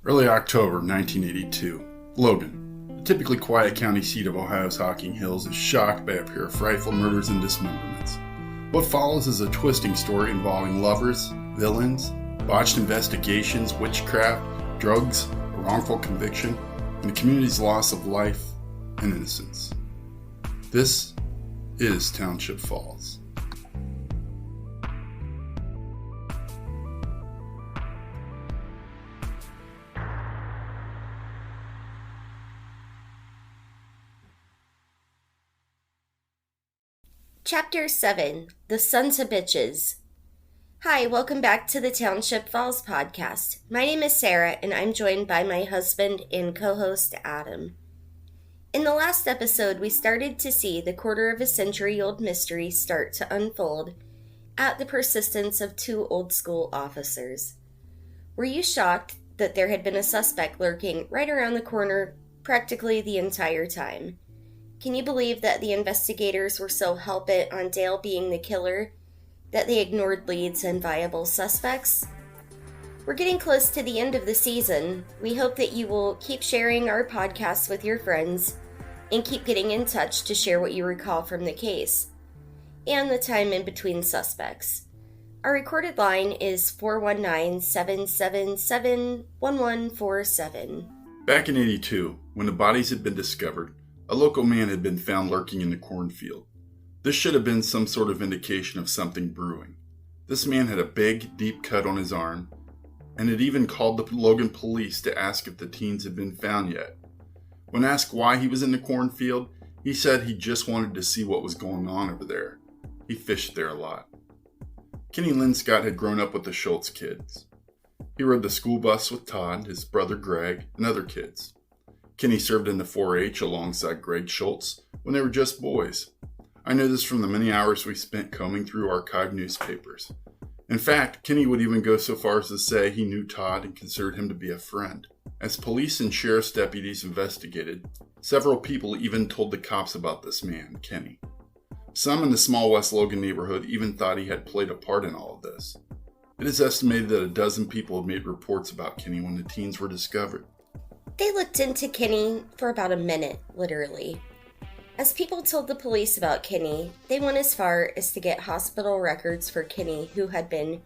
Early October 1982, Logan, the typically quiet county seat of Ohio's Hocking Hills, is shocked by a pair of frightful murders and dismemberments. What follows is a twisting story involving lovers, villains, botched investigations, witchcraft, drugs, a wrongful conviction, and the community's loss of life and innocence. This is Township Falls. Chapter 7, The Sonsabitches. Hi, welcome back to the Township Falls podcast. My name is Sarah, and I'm joined by my husband and co-host Adam. In the last episode, we started to see the quarter-of-a-century-old mystery start to unfold at the persistence of two old-school officers. Were you shocked that there had been a suspect lurking right around the corner practically the entire time? Can you believe that the investigators were so hell-bent on Dale being the killer that they ignored leads and viable suspects? We're getting close to the end of the season. We hope that you will keep sharing our podcast with your friends and keep getting in touch to share what you recall from the case and the time in between suspects. Our recorded line is 419-777-1147. Back in 82, when the bodies had been discovered, a local man had been found lurking in the cornfield. This should have been some sort of indication of something brewing. This man had a big, deep cut on his arm, and had even called the Logan police to ask if the teens had been found yet. When asked why he was in the cornfield, he said he just wanted to see what was going on over there. He fished there a lot. Kenny Linscott had grown up with the Schultz kids. He rode the school bus with Todd, his brother Greg, and other kids. Kenny served in the 4-H alongside Greg Schultz when they were just boys. I know this from the many hours we spent combing through archived newspapers. In fact, Kenny would even go so far as to say he knew Todd and considered him to be a friend. As police and sheriff's deputies investigated, several people even told the cops about this man, Kenny. Some in the small West Logan neighborhood even thought he had played a part in all of this. It is estimated that a dozen people had made reports about Kenny when the teens were discovered. They looked into Kenny for about a minute, literally. As people told the police about Kenny, they went as far as to get hospital records for Kenny, who had been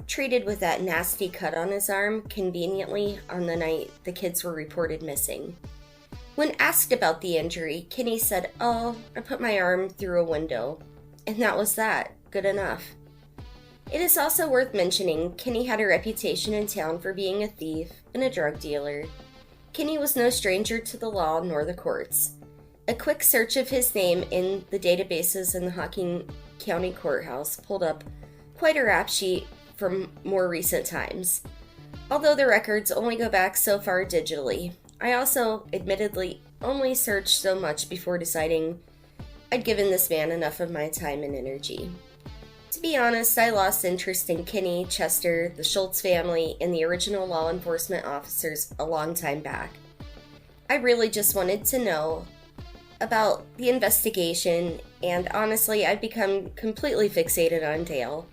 treated with that nasty cut on his arm conveniently on the night the kids were reported missing. When asked about the injury, Kenny said, "Oh, I put my arm through a window." And that was that. Good enough. It is also worth mentioning Kenny had a reputation in town for being a thief and a drug dealer. Kenny was no stranger to the law nor the courts. A quick search of his name in the databases in the Hocking County Courthouse pulled up quite a rap sheet from more recent times. Although the records only go back so far digitally, I also admittedly only searched so much before deciding I'd given this man enough of my time and energy. To be honest, I lost interest in Kenny, Chester, the Schultz family, and the original law enforcement officers a long time back. I really just wanted to know about the investigation, and honestly, I've become completely fixated on Dale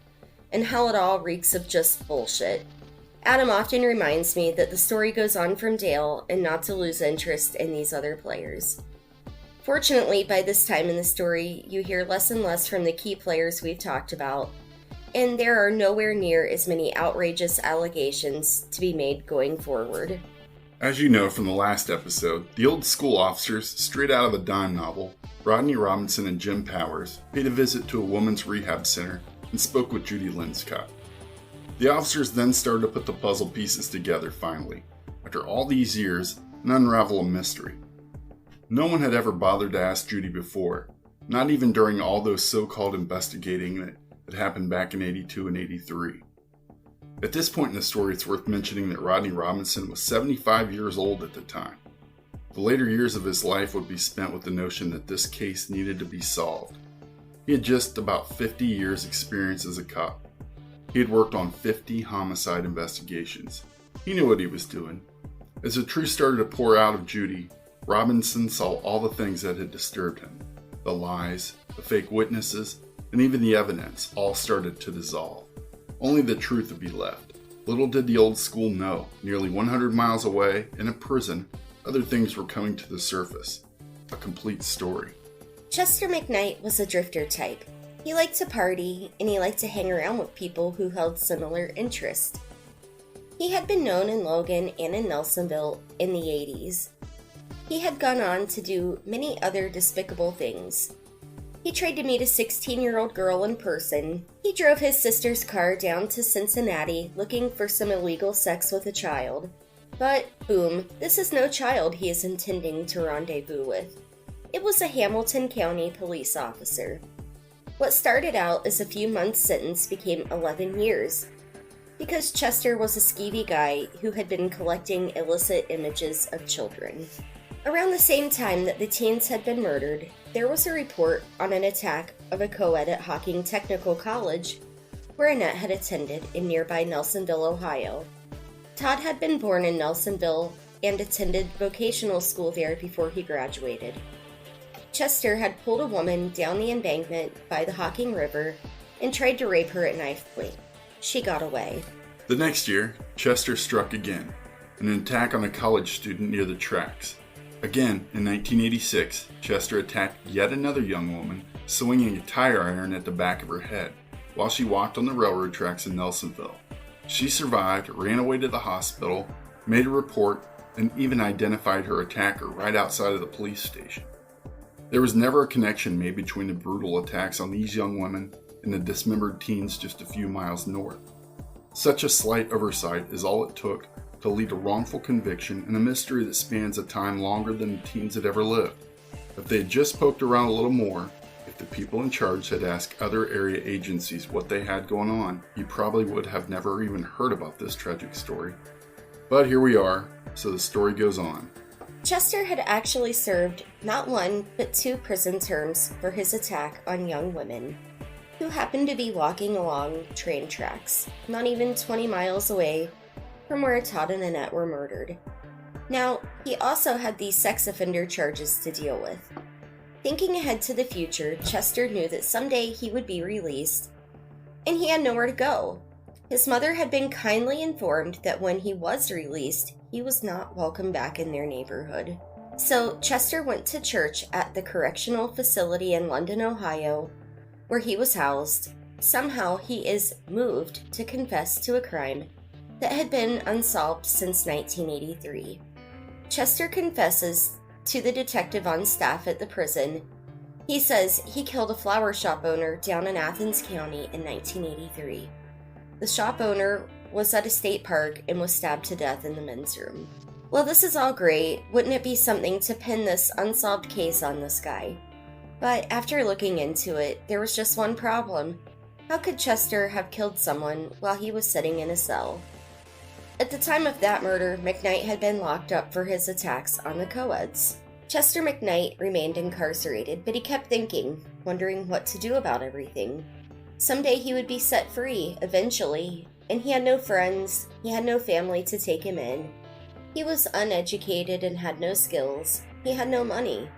and how it all reeks of just bullshit. Adam often reminds me that the story goes on from Dale and not to lose interest in these other players. Fortunately, by this time in the story, you hear less and less from the key players we've talked about, and there are nowhere near as many outrageous allegations to be made going forward. As you know from the last episode, the old school officers, straight out of a dime novel, Rodney Robinson and Jim Powers, paid a visit to a women's rehab center and spoke with Judy Linscott. The officers then started to put the puzzle pieces together finally, after all these years, and unravel a mystery. No one had ever bothered to ask Judy before, not even during all those so-called investigating that happened back in 82 and 83. At this point in the story, it's worth mentioning that Rodney Robinson was 75 years old at the time. The later years of his life would be spent with the notion that this case needed to be solved. He had just about 50 years' experience as a cop. He had worked on 50 homicide investigations. He knew what he was doing. As the truth started to pour out of Judy, Robinson saw all the things that had disturbed him. The lies, the fake witnesses, and even the evidence all started to dissolve. Only the truth would be left. Little did the old school know, nearly 100 miles away, in a prison, other things were coming to the surface. A complete story. Chester McKnight was a drifter type. He liked to party, and he liked to hang around with people who held similar interests. He had been known in Logan and in Nelsonville in the 80s. He had gone on to do many other despicable things. He tried to meet a 16-year-old girl in person. He drove his sister's car down to Cincinnati looking for some illegal sex with a child. But, boom, this is no child he is intending to rendezvous with. It was a Hamilton County police officer. What started out as a few months' sentence became 11 years, because Chester was a skeevy guy who had been collecting illicit images of children. Around the same time that the teens had been murdered, there was a report on an attack of a co-ed at Hocking Technical College, where Annette had attended in nearby Nelsonville, Ohio. Todd had been born in Nelsonville and attended vocational school there before he graduated. Chester had pulled a woman down the embankment by the Hocking River and tried to rape her at knife point. She got away. The next year, Chester struck again, in an attack on a college student near the tracks. Again, in 1986, Chester attacked yet another young woman, swinging a tire iron at the back of her head, while she walked on the railroad tracks in Nelsonville. She survived, ran away to the hospital, made a report, and even identified her attacker right outside of the police station. There was never a connection made between the brutal attacks on these young women and the dismembered teens just a few miles north. Such a slight oversight is all it took to lead to wrongful conviction in a mystery that spans a time longer than the teens had ever lived. If they had just poked around a little more, if the people in charge had asked other area agencies what they had going on, you probably would have never even heard about this tragic story. But here we are, so the story goes on. Chester had actually served not one, but 2 prison terms for his attack on young women who happened to be walking along train tracks, not even 20 miles away from where Todd and Annette were murdered. Now, he also had these sex offender charges to deal with. Thinking ahead to the future, Chester knew that someday he would be released, and he had nowhere to go. His mother had been kindly informed that when he was released, he was not welcome back in their neighborhood. So Chester went to church at the correctional facility in London, Ohio, where he was housed. Somehow he is moved to confess to a crime that had been unsolved since 1983. Chester confesses to the detective on staff at the prison. He says he killed a flower shop owner down in Athens County in 1983. The shop owner was at a state park and was stabbed to death in the men's room. Well, this is all great. Wouldn't it be something to pin this unsolved case on this guy? But after looking into it, there was just one problem. How could Chester have killed someone while he was sitting in a cell? At the time of that murder, McKnight had been locked up for his attacks on the co-eds. Chester McKnight remained incarcerated, but he kept thinking, wondering what to do about everything. Someday he would be set free, eventually, and he had no friends, he had no family to take him in. He was uneducated and had no skills. He had no money.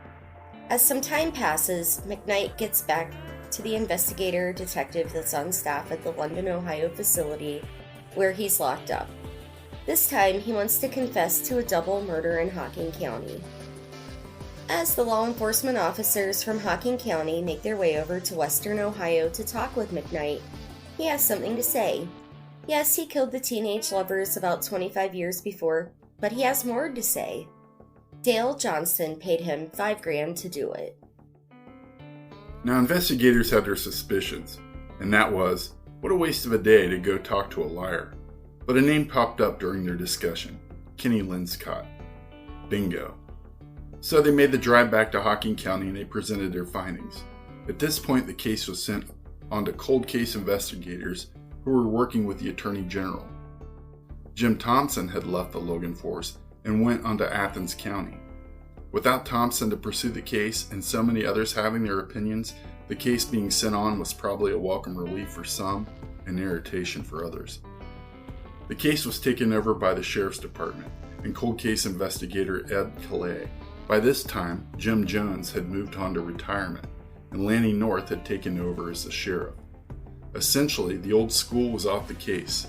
As some time passes, McKnight gets back to the investigator detective that's on staff at the London, Ohio facility where he's locked up. This time, he wants to confess to a double murder in Hocking County. As the law enforcement officers from Hocking County make their way over to Western Ohio to talk with McKnight, he has something to say. Yes, he killed the teenage lovers about 25 years before, but he has more to say. Dale Johnston paid him $5,000 to do it. Now, investigators had their suspicions, and that was, what a waste of a day to go talk to a liar. But a name popped up during their discussion, Kenny Linscott. Bingo. So they made the drive back to Hocking County and they presented their findings. At this point, the case was sent on to cold case investigators who were working with the Attorney General. Jim Thompson had left the Logan force and went on to Athens County. Without Thompson to pursue the case and so many others having their opinions, the case being sent on was probably a welcome relief for some and irritation for others. The case was taken over by the Sheriff's Department and cold case investigator Ed Calais. By this time, Jim Jones had moved on to retirement, and Lanny North had taken over as the sheriff. Essentially, the old school was off the case.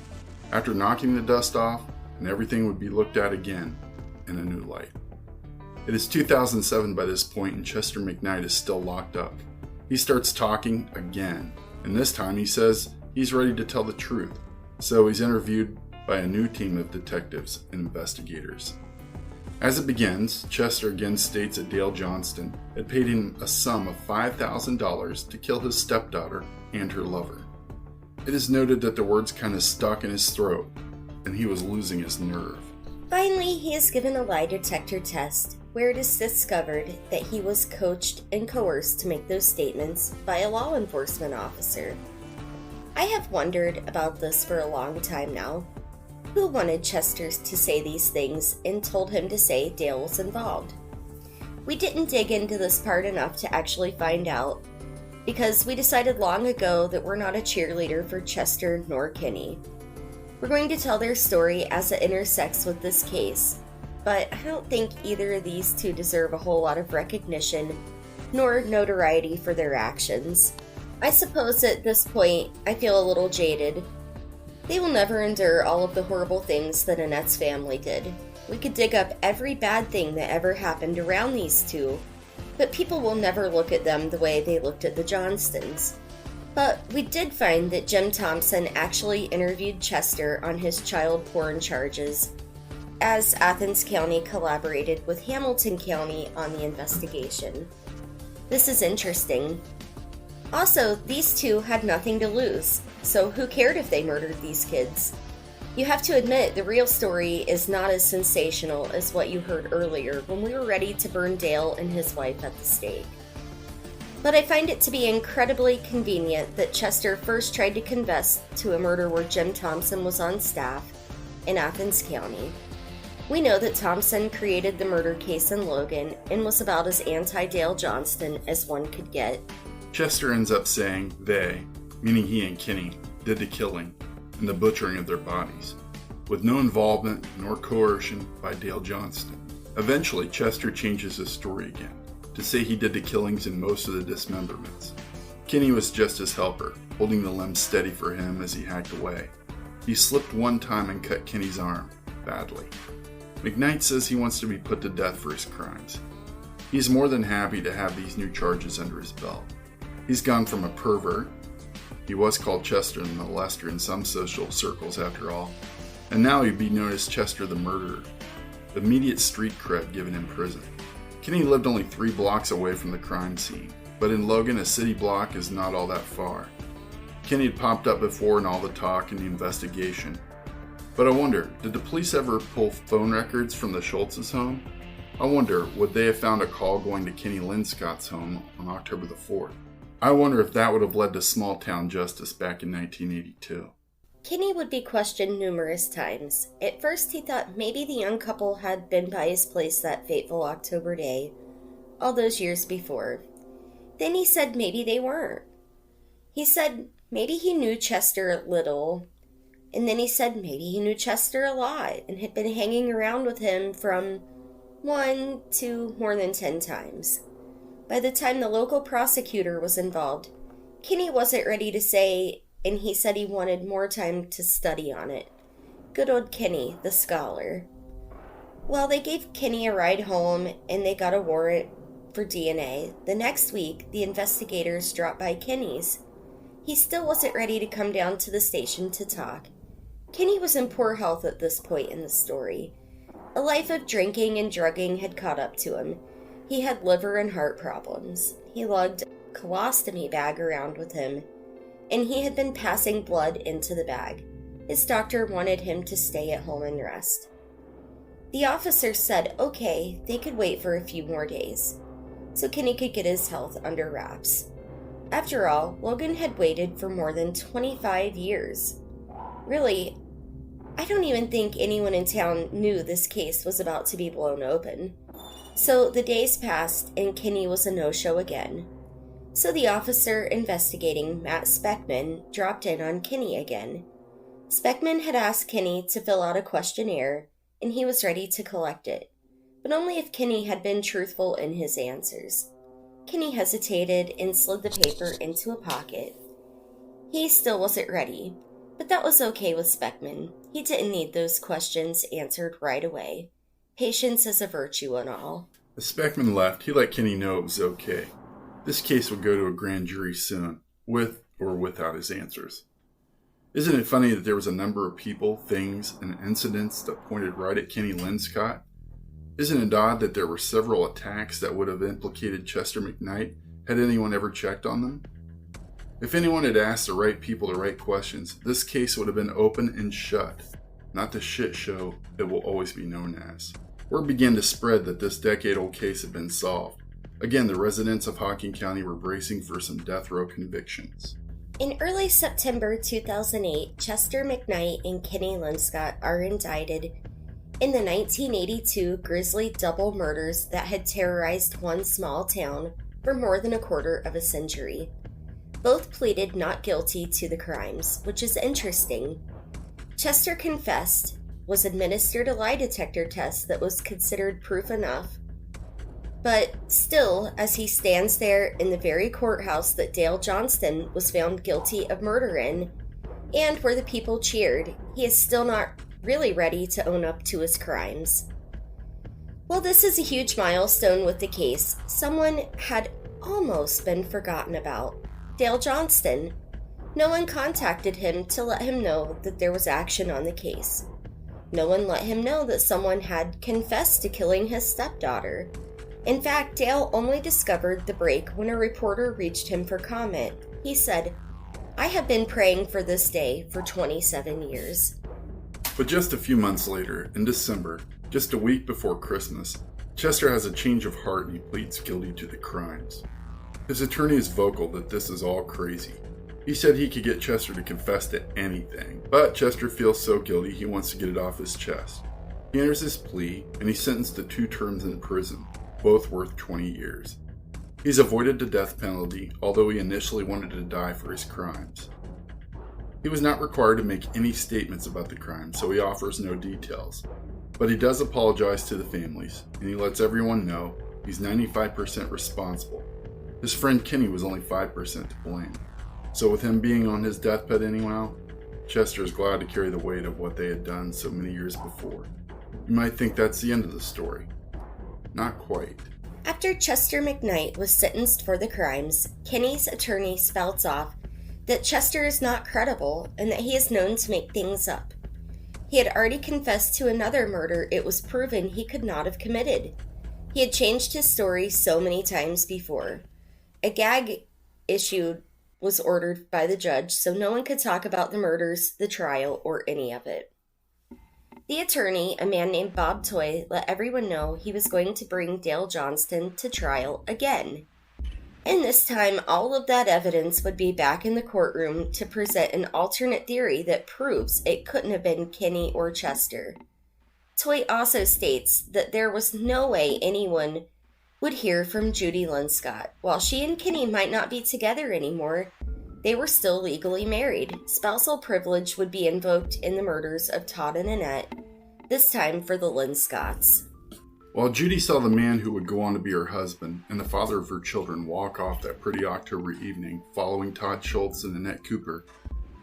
after knocking the dust off, and everything would be looked at again in a new light. It is 2007 by this point, and Chester McKnight is still locked up. He starts talking again, and this time he says he's ready to tell the truth. So he's interviewed by a new team of detectives and investigators. As it begins, Chester again states that Dale Johnston had paid him a sum of $5,000 to kill his stepdaughter and her lover. It is noted that the words kind of stuck in his throat, and he was losing his nerve. Finally, he is given a lie detector test, where it is discovered that he was coached and coerced to make those statements by a law enforcement officer. I have wondered about this for a long time now. Who wanted Chester to say these things and told him to say Dale was involved? We didn't dig into this part enough to actually find out, because we decided long ago that we're not a cheerleader for Chester nor Kenny. We're going to tell their story as it intersects with this case, but I don't think either of these two deserve a whole lot of recognition nor notoriety for their actions. I suppose at this point I feel a little jaded. They will never endure all of the horrible things that Annette's family did. We could dig up every bad thing that ever happened around these two, but people will never look at them the way they looked at the Johnstons. But we did find that Jim Thompson actually interviewed Chester on his child porn charges, as Athens County collaborated with Hamilton County on the investigation. This is interesting. Also, these two had nothing to lose, so who cared if they murdered these kids? You have to admit, the real story is not as sensational as what you heard earlier when we were ready to burn Dale and his wife at the stake. But I find it to be incredibly convenient that Chester first tried to confess to a murder where Jim Thompson was on staff in Athens County. We know that Thompson created the murder case in Logan and was about as anti-Dale Johnston as one could get. Chester ends up saying they, meaning he and Kenny, did the killing and the butchering of their bodies, with no involvement nor coercion by Dale Johnston. Eventually, Chester changes his story again to say he did the killings and most of the dismemberments. Kenny was just his helper, holding the limbs steady for him as he hacked away. He slipped one time and cut Kenny's arm, badly. McKnight says he wants to be put to death for his crimes. He's more than happy to have these new charges under his belt. He's gone from a pervert, he was called Chester the molester in some social circles after all, and now he'd be known as Chester the murderer, immediate street cred given in prison. Kenny lived only 3 blocks away from the crime scene, but in Logan a city block is not all that far. Kenny had popped up before in all the talk and the investigation. But I wonder, did the police ever pull phone records from the Schultz's home? I wonder, would they have found a call going to Kenny Linscott's home on October the 4th? I wonder if that would have led to small town justice back in 1982. Kenny would be questioned numerous times. At first he thought maybe the young couple had been by his place that fateful October day, all those years before. Then he said maybe they weren't. He said maybe he knew Chester a little, and then he said maybe he knew Chester a lot and had been hanging around with him from 1 to more than 10 times. By the time the local prosecutor was involved, Kenny wasn't ready to say, and he said he wanted more time to study on it. Good old Kenny, the scholar. Well, they gave Kenny a ride home, and they got a warrant for DNA. The next week, the investigators dropped by Kenny's. He still wasn't ready to come down to the station to talk. Kenny was in poor health at this point in the story. A life of drinking and drugging had caught up to him. He had liver and heart problems. He lugged a colostomy bag around with him, and he had been passing blood into the bag. His doctor wanted him to stay at home and rest. The officer said, okay, they could wait for a few more days, so Kenny could get his health under wraps. After all, Logan had waited for more than 25 years. Really, I don't even think anyone in town knew this case was about to be blown open. So the days passed, and Kenny was a no-show again. So the officer investigating, Matt Speckman, dropped in on Kenny again. Speckman had asked Kenny to fill out a questionnaire, and he was ready to collect it, but only if Kenny had been truthful in his answers. Kenny hesitated and slid the paper into a pocket. He still wasn't ready. But that was okay with Speckman. He didn't need those questions answered right away. Patience is a virtue and all. As Speckman left, he let Kenny know it was okay. This case would go to a grand jury soon, with or without his answers. Isn't it funny that there was a number of people, things, and incidents that pointed right at Kenny Linscott? Isn't it odd that there were several attacks that would have implicated Chester McKnight had anyone ever checked on them? If anyone had asked the right people the right questions, this case would have been open and shut, not the shit show it will always be known as. Word began to spread that this decade-old case had been solved. Again, the residents of Hocking County were bracing for some death row convictions. In early September 2008, Chester McKnight and Kenny Linscott are indicted in the 1982 grisly double murders that had terrorized one small town for more than a quarter of a century. Both pleaded not guilty to the crimes, which is interesting. Chester confessed, was administered a lie detector test that was considered proof enough, but still, as he stands there in the very courthouse that Dale Johnston was found guilty of murder in, and where the people cheered, he is still not really ready to own up to his crimes. While this is a huge milestone with the case, someone had almost been forgotten about. Dale Johnston. No one contacted him to let him know that there was action on the case. No one let him know that someone had confessed to killing his stepdaughter. In fact, Dale only discovered the break when a reporter reached him for comment. He said, "I have been praying for this day for 27 years. But just a few months later, in December, just a week before Christmas, Chester has a change of heart and he pleads guilty to the crimes. His attorney is vocal that this is all crazy. He said he could get Chester to confess to anything, but Chester feels so guilty he wants to get it off his chest. He enters his plea and he's sentenced to 2 terms in prison, both worth 20 years. He's avoided the death penalty, although he initially wanted to die for his crimes. He was not required to make any statements about the crime, so he offers no details. But he does apologize to the families, and he lets everyone know he's 95% responsible. His friend Kenny was only 5% to blame. So with him being on his deathbed anyhow, Chester is glad to carry the weight of what they had done so many years before. You might think that's the end of the story. Not quite. After Chester McKnight was sentenced for the crimes, Kenny's attorney spouts off that Chester is not credible and that he is known to make things up. He had already confessed to another murder it was proven he could not have committed. He had changed his story so many times before. A gag issue was ordered by the judge so no one could talk about the murders, the trial, or any of it. The attorney, a man named Bob Toy, let everyone know he was going to bring Dale Johnston to trial again. And this time, all of that evidence would be back in the courtroom to present an alternate theory that proves it couldn't have been Kenny or Chester. Toy also states that there was no way anyone would hear from Judy Linscott. While she and Kenny might not be together anymore, they were still legally married. Spousal privilege would be invoked in the murders of Todd and Annette, this time for the Linscotts. While Judy saw the man who would go on to be her husband and the father of her children walk off that pretty October evening following Todd Schultz and Annette Cooper,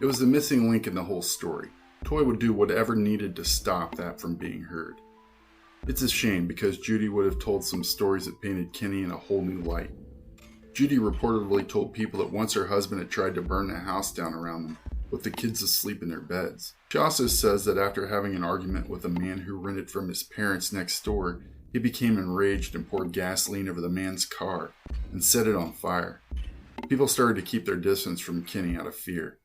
it was the missing link in the whole story. Toy would do whatever needed to stop that from being heard. It's a shame because Judy would have told some stories that painted Kenny in a whole new light. Judy reportedly told people that once her husband had tried to burn the house down around them, with the kids asleep in their beds. She also says that after having an argument with a man who rented from his parents next door, he became enraged and poured gasoline over the man's car and set it on fire. People started to keep their distance from Kenny out of fear.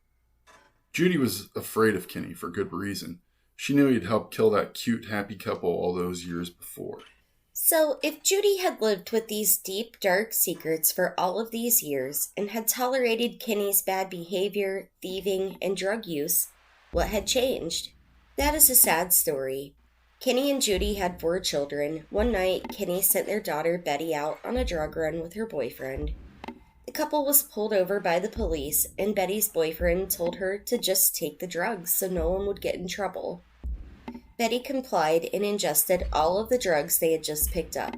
Judy was afraid of Kenny for good reason. She knew he'd helped kill that cute, happy couple all those years before. So, if Judy had lived with these deep, dark secrets for all of these years and had tolerated Kenny's bad behavior, thieving, and drug use, what had changed? That is a sad story. Kenny and Judy had 4 children. One night, Kenny sent their daughter Betty out on a drug run with her boyfriend. The couple was pulled over by the police, and Betty's boyfriend told her to just take the drugs so no one would get in trouble. Betty complied and ingested all of the drugs they had just picked up.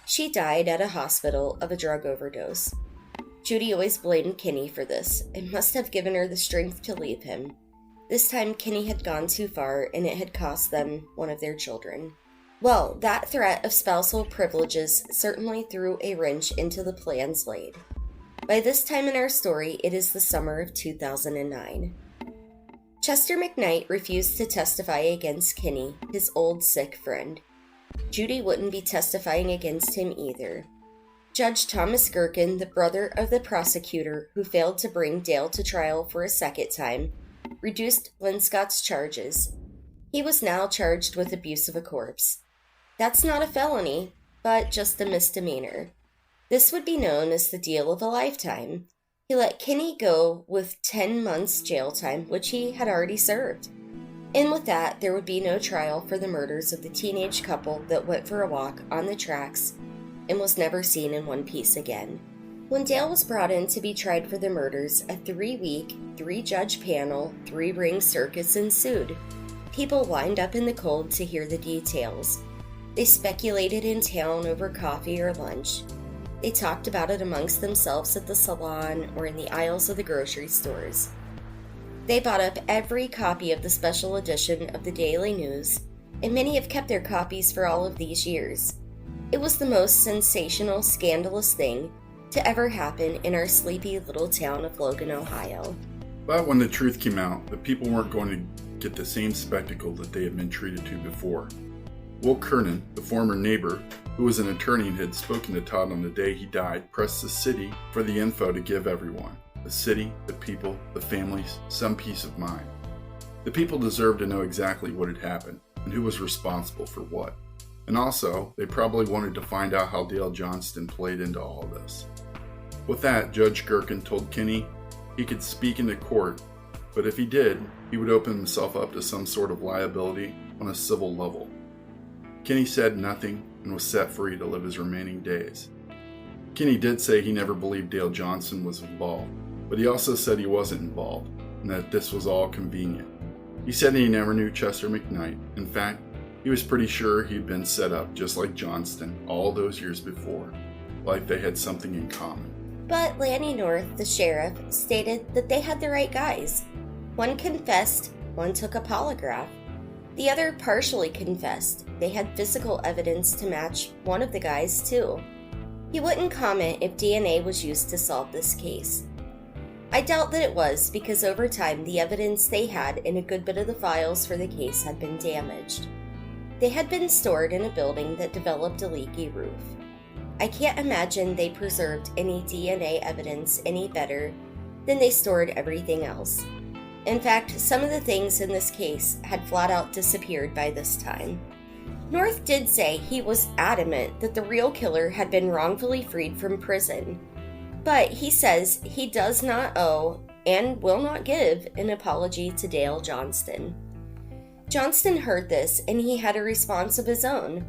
She died at a hospital of a drug overdose. Judy always blamed Kenny for this and must have given her the strength to leave him. This time, Kinney had gone too far, and it had cost them one of their children. Well, that threat of spousal privileges certainly threw a wrench into the plans laid. By this time in our story, it is the summer of 2009. Chester McKnight refused to testify against Kinney, his old sick friend. Judy wouldn't be testifying against him either. Judge Thomas Gerken, the brother of the prosecutor who failed to bring Dale to trial for a second time, reduced Linscott's charges. He was now charged with abuse of a corpse. That's not a felony, but just a misdemeanor. This would be known as the deal of a lifetime. He let Kinney go with 10 months jail time, which he had already served. And with that, there would be no trial for the murders of the teenage couple that went for a walk on the tracks and was never seen in one piece again. When Dale was brought in to be tried for the murders, a 3-week, 3-judge panel, 3-ring circus ensued. People lined up in the cold to hear the details. They speculated in town over coffee or lunch. They talked about it amongst themselves at the salon or in the aisles of the grocery stores. They bought up every copy of the special edition of the Daily News, and many have kept their copies for all of these years. It was the most sensational, scandalous thing to ever happen in our sleepy little town of Logan, Ohio. But when the truth came out, the people weren't going to get the same spectacle that they had been treated to before. Will Kernan, the former neighbor, who was an attorney and had spoken to Todd on the day he died, pressed the city for the info to give everyone, the city, the people, the families, some peace of mind. The people deserved to know exactly what had happened and who was responsible for what. And also, they probably wanted to find out how Dale Johnston played into all this. With that, Judge Gerken told Kinney he could speak into court, but if he did, he would open himself up to some sort of liability on a civil level. Kinney said nothing and was set free to live his remaining days. Kinney did say he never believed Dale Johnston was involved, but he also said he wasn't involved and that this was all convenient. He said he never knew Chester McKnight. In fact, he was pretty sure he'd been set up just like Johnston all those years before, like they had something in common. But Lanny North, the sheriff, stated that they had the right guys. One confessed, one took a polygraph. The other partially confessed. They had physical evidence to match one of the guys, too. He wouldn't comment if DNA was used to solve this case. I doubt that it was, because over time the evidence they had in a good bit of the files for the case had been damaged. They had been stored in a building that developed a leaky roof. I can't imagine they preserved any DNA evidence any better than they stored everything else. In fact, some of the things in this case had flat out disappeared by this time. North did say he was adamant that the real killer had been wrongfully freed from prison, but he says he does not owe and will not give an apology to Dale Johnston. Johnston heard this and he had a response of his own.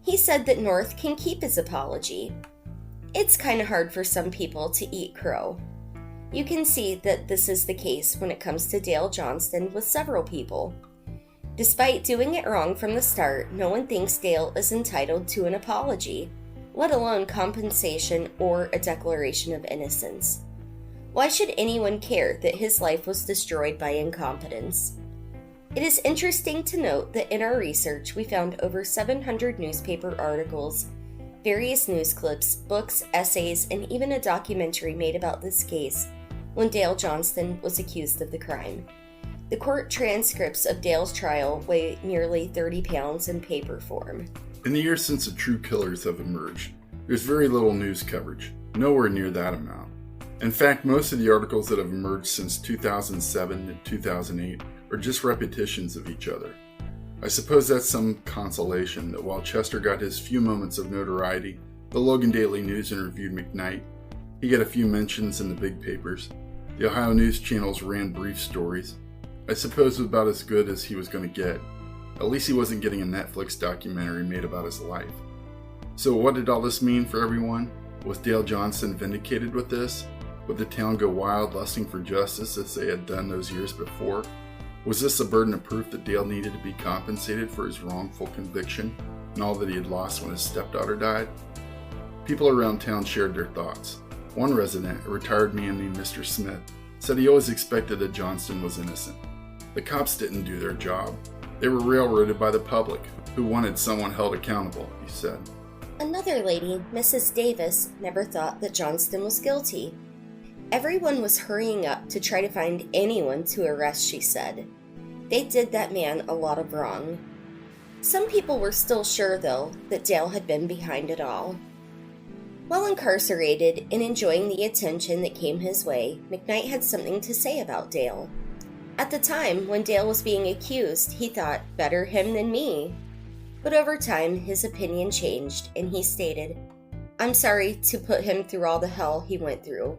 He said that North can keep his apology. It's kind of hard for some people to eat crow. You can see that this is the case when it comes to Dale Johnston with several people. Despite doing it wrong from the start, no one thinks Dale is entitled to an apology, let alone compensation or a declaration of innocence. Why should anyone care that his life was destroyed by incompetence? It is interesting to note that in our research we found over 700 newspaper articles, various news clips, books, essays, and even a documentary made about this case when Dale Johnston was accused of the crime. The court transcripts of Dale's trial weigh nearly 30 pounds in paper form. In the years since the true killers have emerged, there's very little news coverage, nowhere near that amount. In fact, most of the articles that have emerged since 2007 and 2008 are just repetitions of each other. I suppose that's some consolation that while Chester got his few moments of notoriety, the Logan Daily News interviewed McKnight. He got a few mentions in the big papers. The Ohio news channels ran brief stories. I suppose it was about as good as he was going to get. At least he wasn't getting a Netflix documentary made about his life. So what did all this mean for everyone? Was Dale Johnston vindicated with this? Would the town go wild lusting for justice as they had done those years before? Was this a burden of proof that Dale needed to be compensated for his wrongful conviction and all that he had lost when his stepdaughter died? People around town shared their thoughts. One resident, a retired man named Mr. Smith, said he always expected that Johnston was innocent. The cops didn't do their job. They were railroaded by the public, who wanted someone held accountable, he said. Another lady, Mrs. Davis, never thought that Johnston was guilty. Everyone was hurrying up to try to find anyone to arrest, she said. They did that man a lot of wrong. Some people were still sure, though, that Dale had been behind it all. While incarcerated and enjoying the attention that came his way, McKnight had something to say about Dale. At the time, when Dale was being accused, he thought, better him than me. But over time, his opinion changed, and he stated, I'm sorry to put him through all the hell he went through.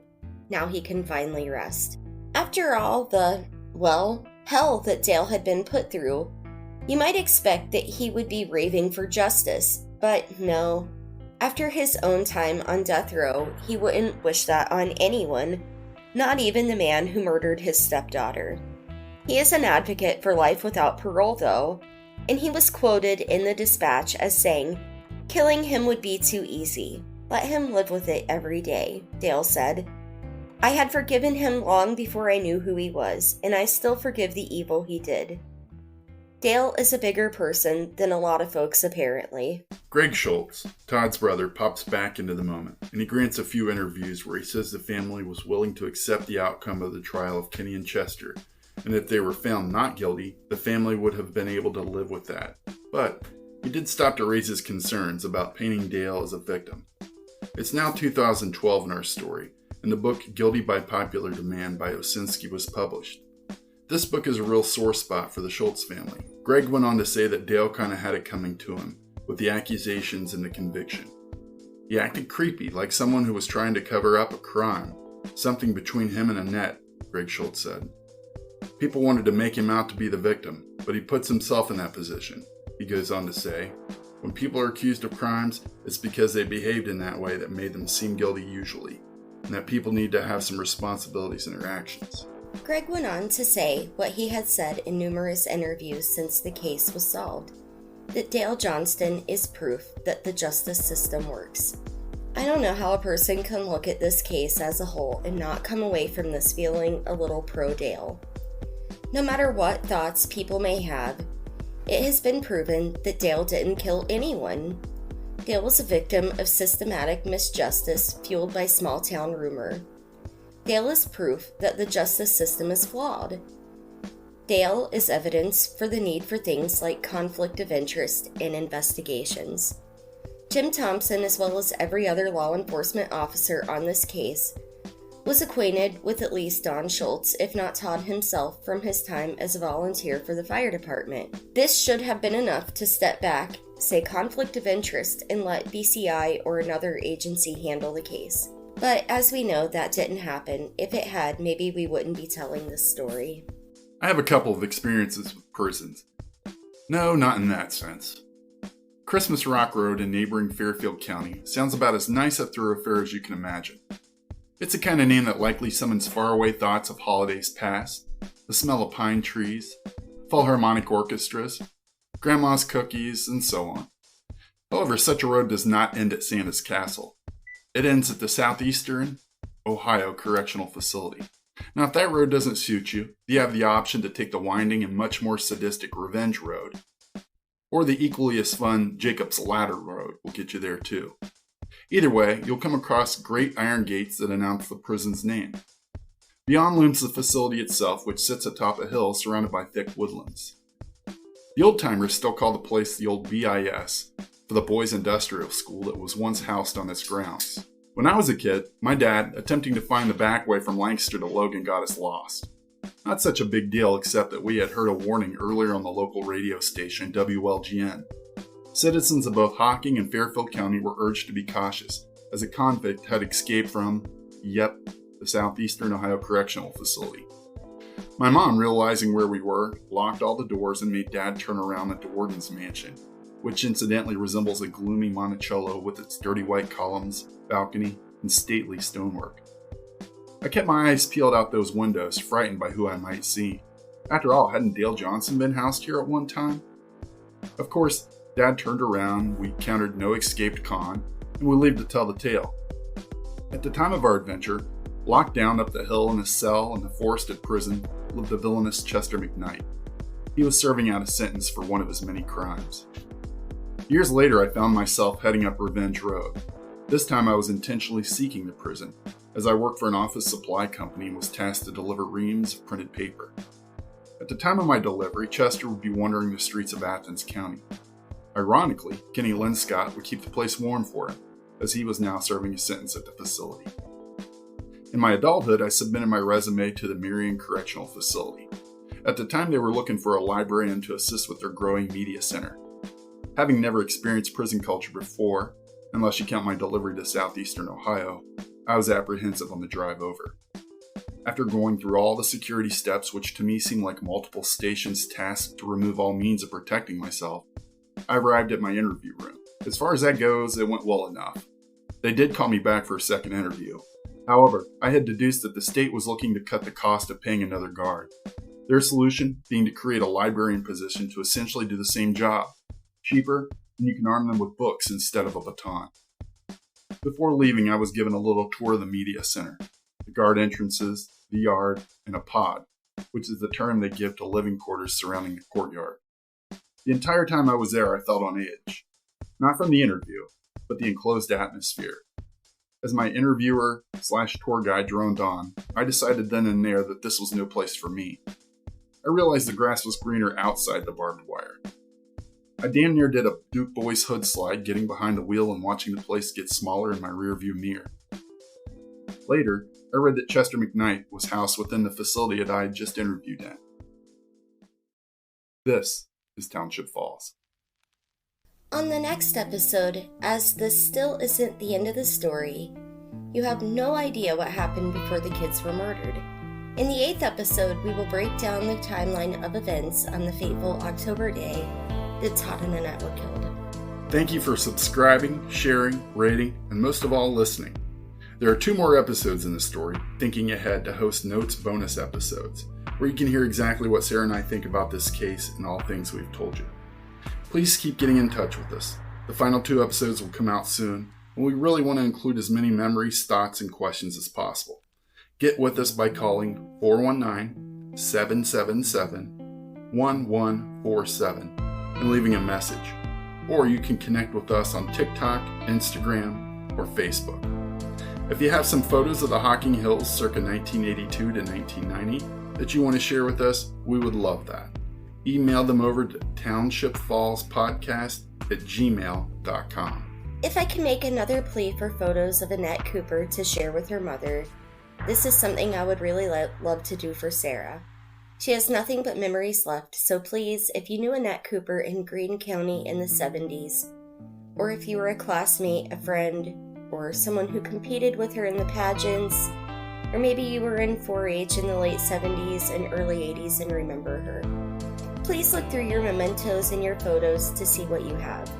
Now he can finally rest. After all the, hell that Dale had been put through, you might expect that he would be raving for justice, but no. After his own time on death row, he wouldn't wish that on anyone, not even the man who murdered his stepdaughter. He is an advocate for life without parole, though, and he was quoted in the Dispatch as saying, killing him would be too easy. Let him live with it every day, Dale said. I had forgiven him long before I knew who he was, and I still forgive the evil he did. Dale is a bigger person than a lot of folks, apparently. Greg Schultz, Todd's brother, pops back into the moment, and he grants a few interviews where he says the family was willing to accept the outcome of the trial of Kenny and Chester, and if they were found not guilty, the family would have been able to live with that. But he did stop to raise his concerns about painting Dale as a victim. It's now 2012 in our story, and the book Guilty by Popular Demand by Osinski was published. This book is a real sore spot for the Schultz family. Greg went on to say that Dale kind of had it coming to him, with the accusations and the conviction. He acted creepy, like someone who was trying to cover up a crime, something between him and Annette, Greg Schultz said. People wanted to make him out to be the victim, but he puts himself in that position. He goes on to say, when people are accused of crimes, it's because they behaved in that way that made them seem guilty usually, and that people need to have some responsibilities in their actions. Greg went on to say what he had said in numerous interviews since the case was solved, that Dale Johnston is proof that the justice system works. I don't know how a person can look at this case as a whole and not come away from this feeling a little pro-Dale. No matter what thoughts people may have, it has been proven that Dale didn't kill anyone. Dale was a victim of systematic misjustice fueled by small-town rumor. Dale is proof that the justice system is flawed. Dale is evidence for the need for things like conflict of interest in investigations. Jim Thompson, as well as every other law enforcement officer on this case, was acquainted with at least Don Schultz, if not Todd himself, from his time as a volunteer for the fire department. This should have been enough to step back, say conflict of interest, and let BCI or another agency handle the case. But as we know, that didn't happen. If it had, maybe we wouldn't be telling this story. I have a couple of experiences with prisons. No, not in that sense. Christmas Rock Road in neighboring Fairfield County sounds about as nice a thoroughfare as you can imagine. It's a kind of name that likely summons faraway thoughts of holidays past, the smell of pine trees, Philharmonic orchestras, grandma's cookies, and so on. However, such a road does not end at Santa's Castle. It ends at the Southeastern Ohio Correctional Facility. Now, if that road doesn't suit you, you have the option to take the winding and much more sadistic Revenge Road. Or the equally as fun Jacob's Ladder Road will get you there too. Either way, you'll come across great iron gates that announce the prison's name. Beyond looms the facility itself, which sits atop a hill surrounded by thick woodlands. The old-timers still call the place the old BIS, for the Boys Industrial School that was once housed on its grounds. When I was a kid, my dad, attempting to find the back way from Lancaster to Logan, got us lost. Not such a big deal, except that we had heard a warning earlier on the local radio station, WLGN. Citizens of both Hocking and Fairfield County were urged to be cautious, as a convict had escaped from, the Southeastern Ohio Correctional Facility. My mom, realizing where we were, locked all the doors and made Dad turn around at the warden's mansion, which incidentally resembles a gloomy Monticello with its dirty white columns, balcony, and stately stonework. I kept my eyes peeled out those windows, frightened by who I might see. After all, hadn't Dale Johnston been housed here at one time? Of course, Dad turned around, we countered no escaped con, and we leave to tell the tale. At the time of our adventure, Locked down up the hill in a cell in the forested prison lived the villainous Chester McKnight. He was serving out a sentence for one of his many crimes. Years later, I found myself heading up Revenge Road. This time I was intentionally seeking the prison, as I worked for an office supply company and was tasked to deliver reams of printed paper. At the time of my delivery, Chester would be wandering the streets of Athens County. Ironically, Kenny Linscott would keep the place warm for him, as he was now serving a sentence at the facility. In my adulthood, I submitted my resume to the Marion Correctional Facility. At the time, they were looking for a librarian to assist with their growing media center. Having never experienced prison culture before, unless you count my delivery to southeastern Ohio, I was apprehensive on the drive over. After going through all the security steps, which to me seemed like multiple stations tasked to remove all means of protecting myself, I arrived at my interview room. As far as that goes, it went well enough. They did call me back for a second interview. However, I had deduced that the state was looking to cut the cost of paying another guard. Their solution being to create a librarian position to essentially do the same job. Cheaper, and you can arm them with books instead of a baton. Before leaving, I was given a little tour of the media center, the guard entrances, the yard, and a pod, which is the term they give to living quarters surrounding the courtyard. The entire time I was there, I felt on edge. Not from the interview, but the enclosed atmosphere. As my interviewer/tour guide droned on, I decided then and there that this was no place for me. I realized the grass was greener outside the barbed wire. I damn near did a Duke Boys hood slide, getting behind the wheel and watching the place get smaller in my rearview mirror. Later, I read that Chester McKnight was housed within the facility that I had just interviewed at. This is Township Falls. On the next episode, as this still isn't the end of the story, you have no idea what happened before the kids were murdered. In the 8th episode, we will break down the timeline of events on the fateful October day that Todd and Annette were killed. Thank you for subscribing, sharing, rating, and most of all, listening. There are 2 more episodes in the story, Thinking Ahead to host notes bonus episodes, where you can hear exactly what Sarah and I think about this case and all things we've told you. Please keep getting in touch with us. The final 2 episodes will come out soon, and we really want to include as many memories, thoughts, and questions as possible. Get with us by calling 419-777-1147 and leaving a message. Or you can connect with us on TikTok, Instagram, or Facebook. If you have some photos of the Hocking Hills circa 1982 to 1990 that you want to share with us, we would love that. Email them over to townshipfallspodcast@gmail.com. If I can make another plea for photos of Annette Cooper to share with her mother, this is something I would really love to do for Sarah. She has nothing but memories left, so please, if you knew Annette Cooper in Greene County in the 70s, or if you were a classmate, a friend, or someone who competed with her in the pageants, or maybe you were in 4-H in the late 70s and early 80s and remember her, please look through your mementos and your photos to see what you have.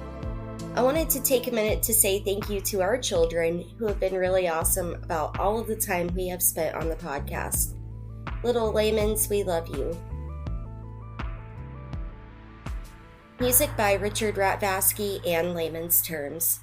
I wanted to take a minute to say thank you to our children who have been really awesome about all of the time we have spent on the podcast. Little Laymans, we love you. Music by Richard Ratvasky and Layman's Terms.